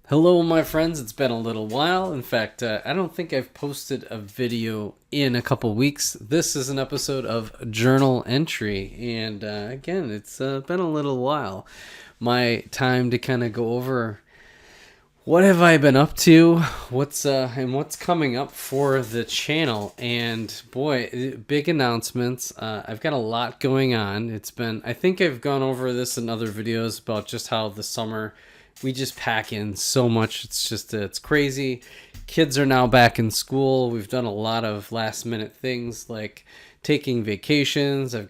Hello, my friends. It's been a little while. In fact, I don't think I've posted a video in a couple weeks. This is an episode of Journal Entry, and again, it's been a little while. My time to kind of go over what have I been up to, what's coming up for the channel, and boy, big announcements. I've got a lot going on. I think I've gone over this in other videos about just how the summer we just pack in so much. It's crazy. Kids are now back in school. We've done a lot of last minute things like taking vacations. I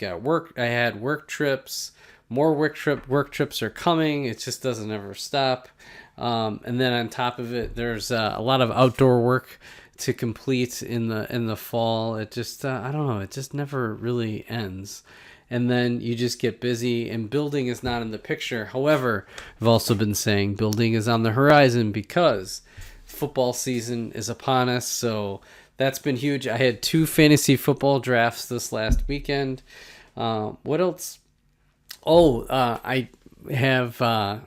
had work trips. More work trips are coming. It just doesn't ever stop. And then on top of it, there's a lot of outdoor work to complete in the fall. It just I don't know. It just never really ends. And then you just get busy, and building is not in the picture. However, I've also been saying building is on the horizon because football season is upon us. So that's been huge. I had 2 fantasy football drafts this last weekend. What else? I have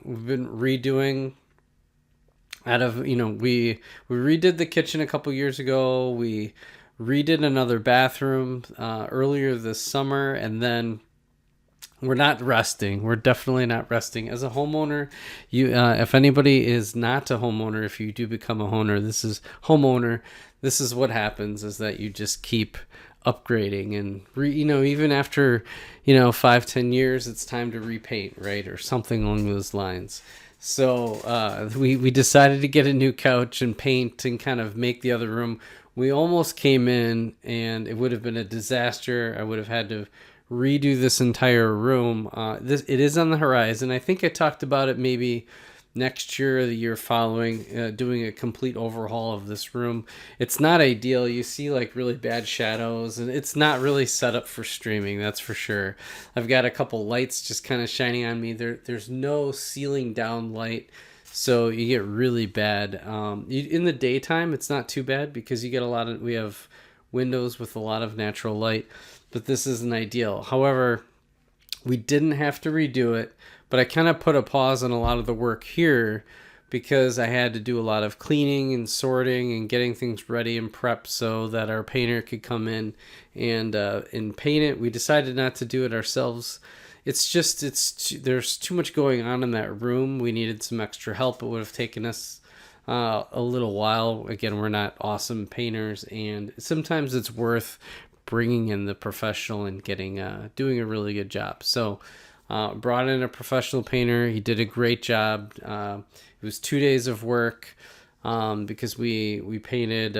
we've been redoing out of we redid the kitchen a couple years ago. We redid another bathroom earlier this summer, and then we're not resting. We're definitely not resting. As a homeowner, if anybody is not a homeowner, if you do become a homeowner, this is what happens: is that you just keep upgrading, and even after 5-10 years, it's time to repaint, right, or something along those lines. So we decided to get a new couch and paint and kind of make the other room. We almost came in and it would have been a disaster. I would have had to redo this entire room. It is on the horizon. I think I talked about it maybe next year or the year following, doing a complete overhaul of this room. It's not ideal. You see like really bad shadows, and it's not really set up for streaming, that's for sure. I've got a couple lights just kind of shining on me. There's no ceiling down light, so you get really bad. In the daytime, it's not too bad because you get we have windows with a lot of natural light, but this isn't ideal. However, we didn't have to redo it, but I kind of put a pause on a lot of the work here because I had to do a lot of cleaning and sorting and getting things ready and prepped so that our painter could come in and paint it. We decided not to do it ourselves. There's too much going on in that room. We needed some extra help. It would have taken us a little while. Again, we're not awesome painters, and sometimes it's worth bringing in the professional and doing a really good job. So brought in a professional painter. He did a great job. It was 2 days of work because we painted.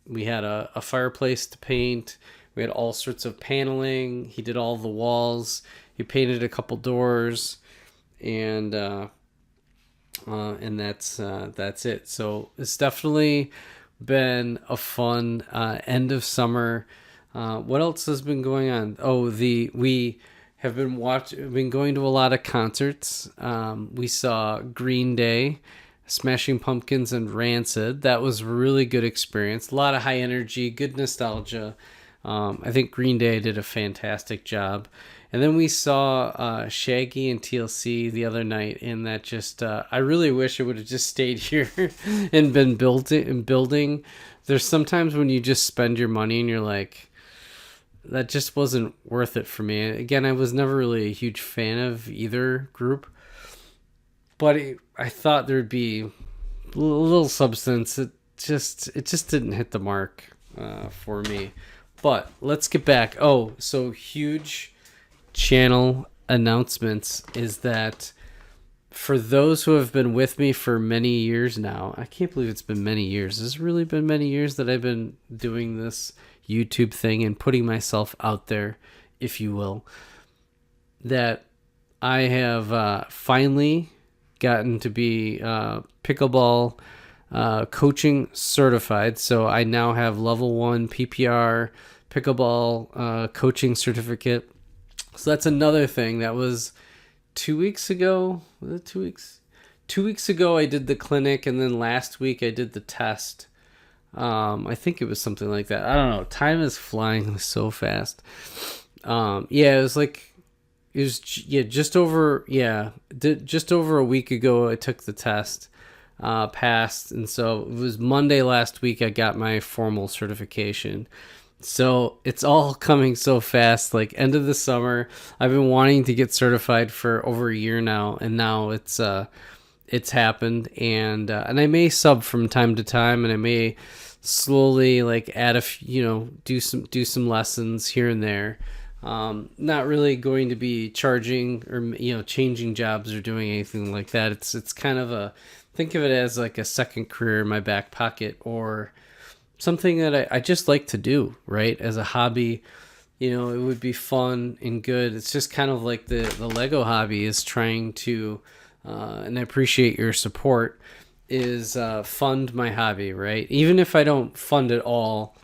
We had a fireplace to paint. We had all sorts of paneling. He did all the walls. He painted a couple doors, and that's it. So it's definitely been a fun end of summer. What else has been going on? We have been going to a lot of concerts. We saw Green Day, Smashing Pumpkins, and Rancid. That was a really good experience. A lot of high energy, good nostalgia. I think Green Day did a fantastic job. And then we saw Shaggy and TLC the other night, and that just I really wish it would have just stayed here and been building. There's sometimes when you just spend your money and you're like, that just wasn't worth it for me. Again, I was never really a huge fan of either group, but I thought there'd be a little substance. It just didn't hit the mark for me. But let's get back. So huge channel announcements is that for those who have been with me for many years now, I can't believe it's been many years. It's really been many years that I've been doing this YouTube thing and putting myself out there, if you will, that I have finally gotten to be pickleball coaching certified. So I now have level 1 PPR pickleball coaching certificate. So that's another thing. That was 2 weeks ago. Was it 2 weeks? 2 weeks ago I did the clinic, and then last week I did the test. I think it was something like that. I don't know. Time is flying so fast. Just over a week ago I took the test. passed, and so it was Monday last week I got my formal certification. So it's all coming so fast. Like end of the summer, I've been wanting to get certified for over a year now, and now it's happened. And I may sub from time to time, and I may slowly like add do some lessons here and there. Not really going to be charging or changing jobs or doing anything like that. It's kind of think of it as like a second career in my back pocket, or something that I just like to do, right? As a hobby, it would be fun and good. It's just kind of like the Lego hobby is trying to, and I appreciate your support, is fund my hobby, right? Even if I don't fund it all,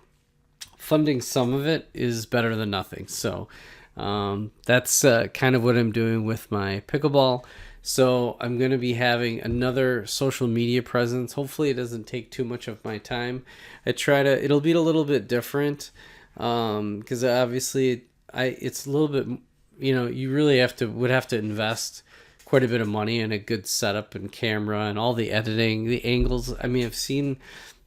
funding some of it is better than nothing. So that's kind of what I'm doing with my pickleball. So I'm going to be having another social media presence. Hopefully it doesn't take too much of my time. It'll be a little bit different because obviously it's a little bit, you really would have to invest quite a bit of money in a good setup and camera and all the editing, the angles. I mean, I've seen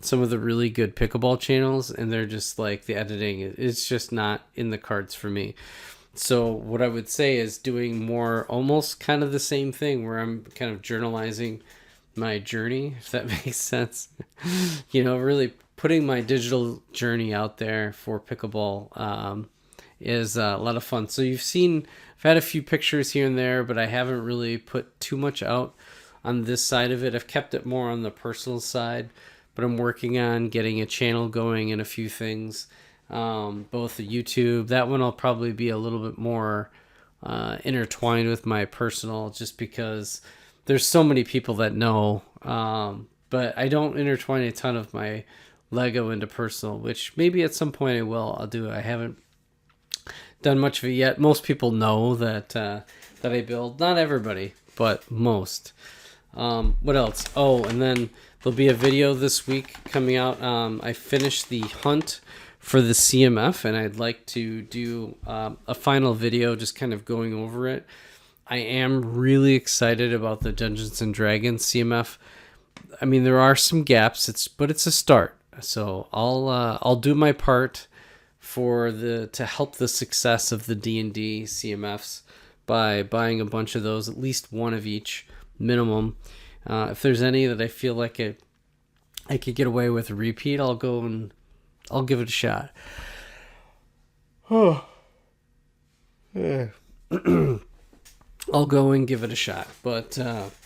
some of the really good pickleball channels, and they're just like, the editing it's just not in the cards for me. So what I would say is doing more almost kind of the same thing where I'm kind of journalizing my journey, if that makes sense. Really putting my digital journey out there for pickleball is a lot of fun. So I've had a few pictures here and there, but I haven't really put too much out on this side of it. I've kept it more on the personal side, but I'm working on getting a channel going and a few things. Both the YouTube, that one I'll probably be a little bit more intertwined with my personal, just because there's so many people that know, but I don't intertwine a ton of my Lego into personal, which maybe at some point I'll do. I haven't done much of it yet. Most people know that I build. Not everybody, but most. What else? Oh, and then there'll be a video this week coming out. I finished the hunt for the CMF, and I'd like to do a final video just kind of going over it. I am really excited about the Dungeons and Dragons CMF. I mean, there are some gaps, but it's a start. So I'll do my part to help the success of the D&D CMFs by buying a bunch of those, at least one of each minimum. If there's any that I feel like I could get away with a repeat, I'll go and I'll give it a shot. I'll go and give it a shot, but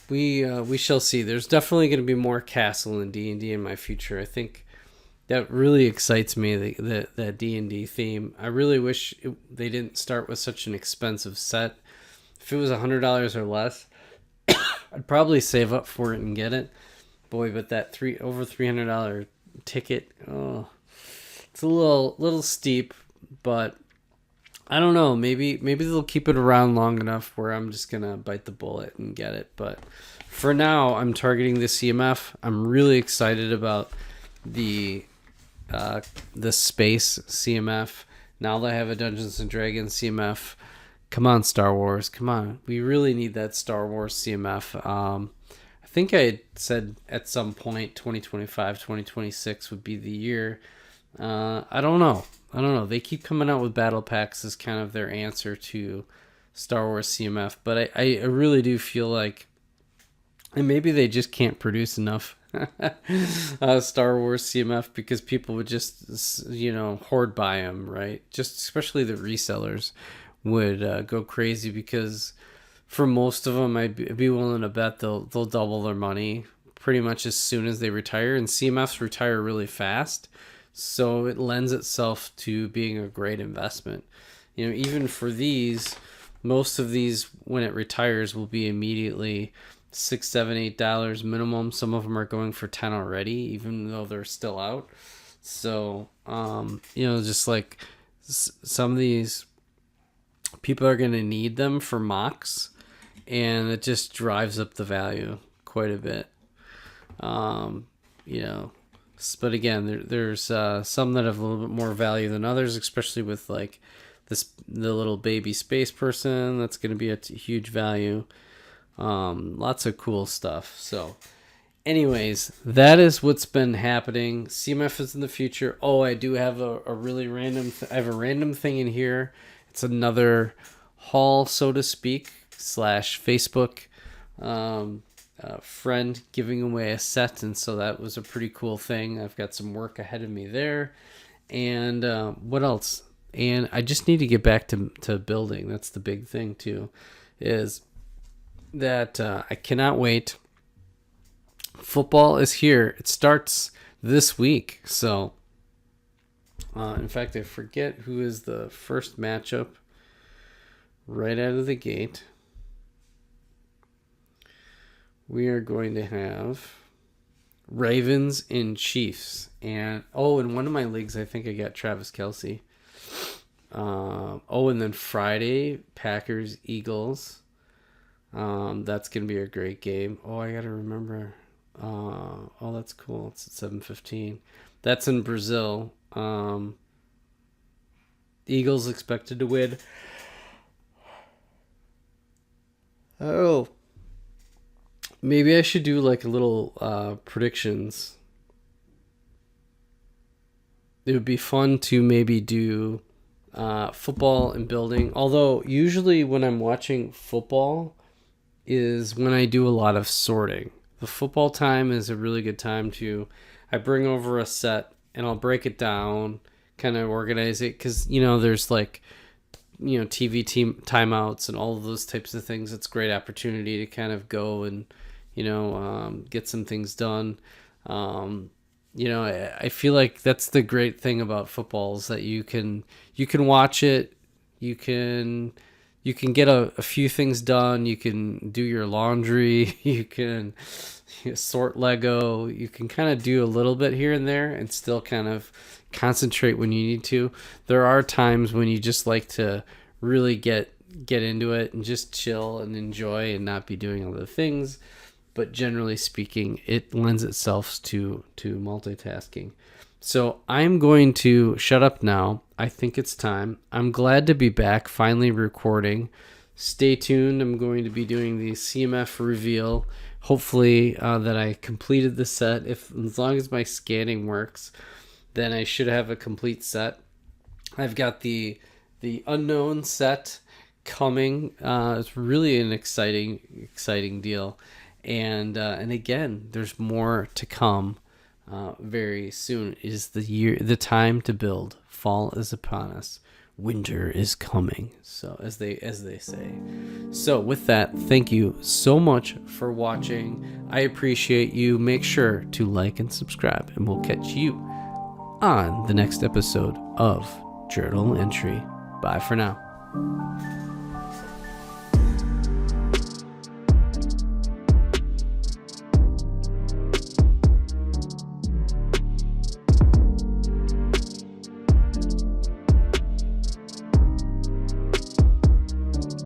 we shall see. There's definitely going to be more castle and D&D in my future. I think that really excites me, that D&D theme. I really wish they didn't start with such an expensive set. If it was $100 or less, I'd probably save up for it and get it. Boy, but that over $300 ticket, it's a little steep, but I don't know. Maybe they'll keep it around long enough where I'm just gonna bite the bullet and get it. But for now, I'm targeting the CMF. I'm really excited about the space CMF. Now that I have a Dungeons and Dragons CMF, come on, Star Wars, come on. We really need that Star Wars CMF. I think I said at some point 2025, 2026 would be the year. I don't know. They keep coming out with battle packs as kind of their answer to Star Wars CMF, but I really do feel like, and maybe they just can't produce enough Star Wars CMF because people would just hoard buy them, right? Just especially the resellers would go crazy, because for most of them I'd be willing to bet they'll double their money pretty much as soon as they retire, and CMFs retire really fast, so it lends itself to being a great investment. Even for these, most of these, when it retires, will be immediately $6, $7, $8 minimum. Some of them are going for 10 already, even though they're still out. So just like some of these people are going to need them for mocks, and it just drives up the value quite a bit. But again, there's some that have a little bit more value than others, especially with like the little baby space person. That's going to be a huge value. Lots of cool stuff. So anyways, that is what's been happening. CMF is in the future. Oh, I do have a really random. I have a random thing in here. It's another haul, so to speak, / Facebook friend giving away a set, and so that was a pretty cool thing. I've got some work ahead of me there, and what else? And I just need to get back to building. That's the big thing too, is that I cannot wait. Football is here. It starts this week. So, in fact, I forget who is the first matchup right out of the gate. We are going to have Ravens and Chiefs. And, in one of my leagues, I think I got Travis Kelce. And then Friday, Packers, Eagles. That's going to be a great game. I got to remember. That's cool. It's at 7:15. That's in Brazil. Eagles expected to win. Oh, maybe I should do like a little predictions. It would be fun to maybe do football and building. Although usually when I'm watching football is when I do a lot of sorting. The football time is a really good time I bring over a set and I'll break it down, kind of organize it. Cause there's like, TV team timeouts and all of those types of things. It's a great opportunity to kind of go and, get some things done. I feel like that's the great thing about football is that you can watch it. You can get a few things done. You can do your laundry. You can sort Lego. You can kind of do a little bit here and there and still kind of concentrate when you need to. There are times when you just like to really get into it and just chill and enjoy and not be doing other things. But generally speaking, it lends itself to multitasking. So I'm going to shut up now. I think it's time. I'm glad to be back, finally recording. Stay tuned. I'm going to be doing the CMF reveal. Hopefully that I completed the set. As long as my scanning works, then I should have a complete set. I've got the unknown set coming. It's really an exciting deal. And again, there's more to come. Very soon is the time to build. Fall is upon us. Winter is coming. So as they say. So with that, thank you so much for watching. I appreciate you. Make sure to like and subscribe, and we'll catch you on the next episode of Journal Entry. Bye for now.